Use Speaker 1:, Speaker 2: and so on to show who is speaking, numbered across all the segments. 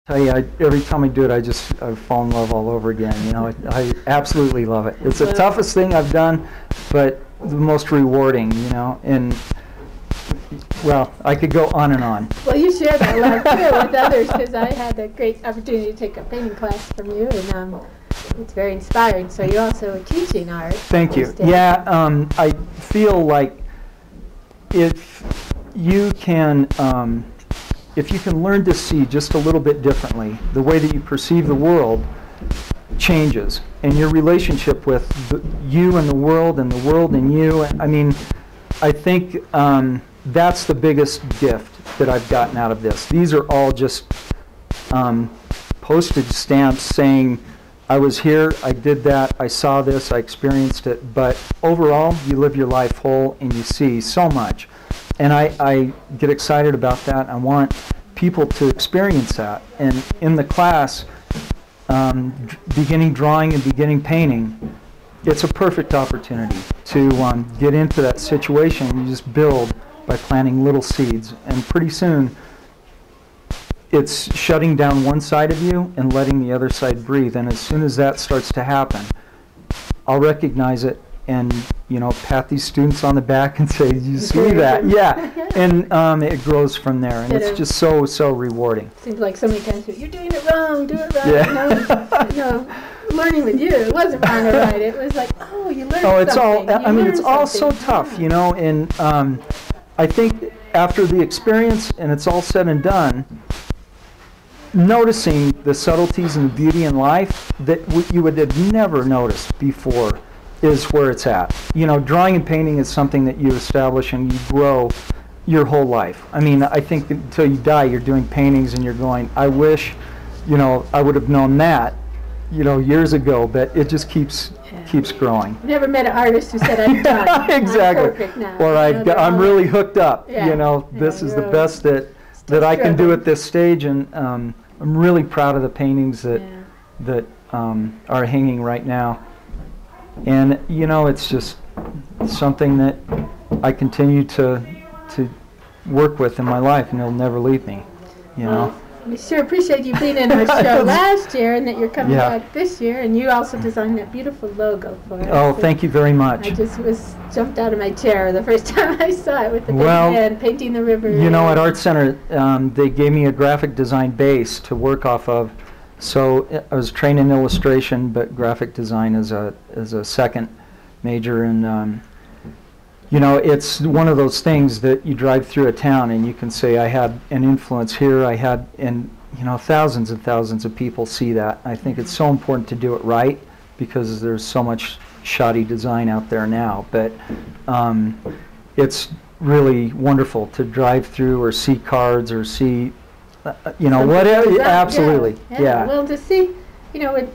Speaker 1: tell you, every time I do it, I fall in love all over again. You know, I absolutely love it. It's the toughest thing I've done, but the most rewarding. You know, and well, I could go on and on.
Speaker 2: Well, you share that love too with others, because I had a great opportunity to take a painting class from you, and it's very inspiring. So you also are teaching art.
Speaker 1: Thank you. Yeah, I feel like if you can learn to see just a little bit differently, the way that you perceive the world changes, and your relationship with you and the world and you. I mean, I think that's the biggest gift that I've gotten out of this. These are all just postage stamps saying, I was here, I did that, I saw this, I experienced it, but overall, you live your life whole and you see so much. And I get excited about that. I want people to experience that. And in the class, beginning drawing and beginning painting, it's a perfect opportunity to get into that situation. You just build by planting little seeds. And pretty soon, it's shutting down one side of you and letting the other side breathe. And as soon as that starts to happen, I'll recognize it and, you know, pat these students on the back and say, you see that? Yeah. And it grows from there. And it's just so, so rewarding.
Speaker 2: Seems like so many times, you're doing it wrong, do it right.
Speaker 1: Yeah.
Speaker 2: You know, learning with you, it wasn't wrong or right. It was like, oh, you learned
Speaker 1: it's
Speaker 2: something.
Speaker 1: all, I mean, it's all so tough, you know. And I think after the experience and it's all said and done, noticing the subtleties and the beauty in life that you would have never noticed before is where it's at. You know, drawing and painting is something that you establish and you grow your whole life. I mean, I think until you die, you're doing paintings and you're going, I wish, you know, I would have known that, you know, years ago, but it just keeps growing.
Speaker 2: I've never met an artist who said, I'm done.
Speaker 1: Exactly.
Speaker 2: I'm perfect now.
Speaker 1: Or I'm really hooked up. You know, this is the best that I can do at this stage, and I'm really proud of the paintings that are hanging right now. And you know, it's just something that I continue to work with in my life, and it'll never leave me. You know.
Speaker 2: We sure appreciate you being in our show last year, and that you're coming back this year. And you also designed that beautiful logo for us.
Speaker 1: Oh, thank you very much.
Speaker 2: I just jumped out of my chair the first time I saw it with the big man painting the river.
Speaker 1: You know, at Art Center, they gave me a graphic design base to work off of. So I was trained in illustration, but graphic design is a second major. And you know, it's one of those things that you drive through a town and you can say, I had an influence here, and you know, thousands and thousands of people see that. I think it's so important to do it right, because there's so much shoddy design out there now. But it's really wonderful to drive through or see cards or see, you know, whatever. Absolutely. Yeah.
Speaker 2: Well, to see, you know,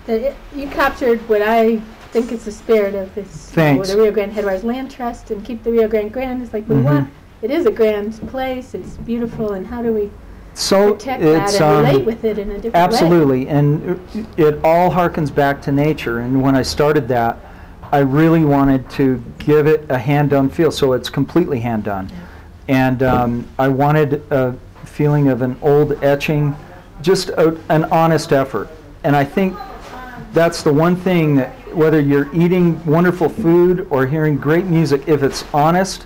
Speaker 2: you captured what I think it's the spirit of this, the Rio Grande Headwaters Land Trust, and keep the Rio Grande grand. It's like we want. It is a grand place. It's beautiful, and how do we protect that and relate with it in a different way?
Speaker 1: Absolutely, and it all harkens back to nature. And when I started that, I really wanted to give it a hand-done feel, so it's completely hand-done. And I wanted a feeling of an old etching, just an honest effort. And I think that's the one thing that, whether you're eating wonderful food or hearing great music, if it's honest,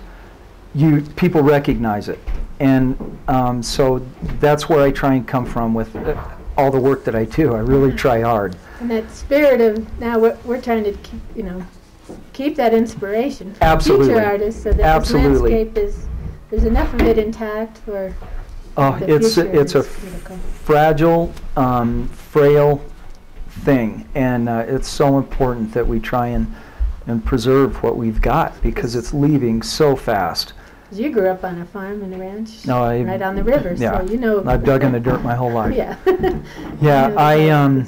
Speaker 1: people recognize it. And so that's where I try and come from with all the work that I do. I really try hard.
Speaker 2: And that spirit of, now we're trying to keep, you know, keep that inspiration for future artists, so that this landscape there's enough of it intact for the future.
Speaker 1: It's a fragile, frail thing, and it's so important that we try and preserve what we've got, because it's leaving so fast.
Speaker 2: You grew up on a farm and a ranch,
Speaker 1: right
Speaker 2: on the river, so you know.
Speaker 1: I've dug in the dirt my whole life.
Speaker 2: Yeah.
Speaker 1: Yeah,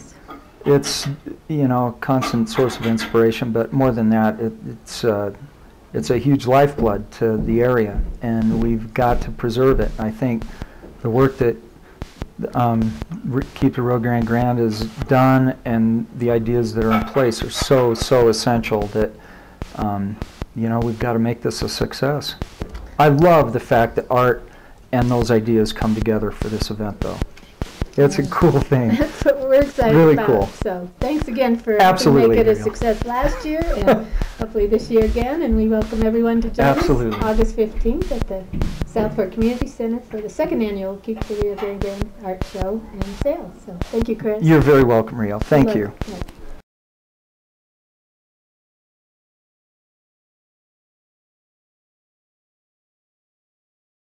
Speaker 1: it's, you know, a constant source of inspiration, but more than that, it's a huge lifeblood to the area, and we've got to preserve it. I think the work that Keep the Rio Grande grand is done, and the ideas that are in place are so essential that you know, we've got to make this a success. I love the fact that art and those ideas come together for this event, though. It's a cool thing.
Speaker 2: That's what we're excited
Speaker 1: Really
Speaker 2: about.
Speaker 1: cool.
Speaker 2: So thanks again for
Speaker 1: Absolutely,
Speaker 2: making it a
Speaker 1: Rio.
Speaker 2: success last year, and hopefully this year again. And we welcome everyone to join
Speaker 1: Absolutely.
Speaker 2: us August 15th at the South Fork Community Center for the second annual Keep the Rio Grande Art Show and Sale. So thank you, Chris.
Speaker 1: You're very welcome, Rio. Thank you.
Speaker 2: Yeah.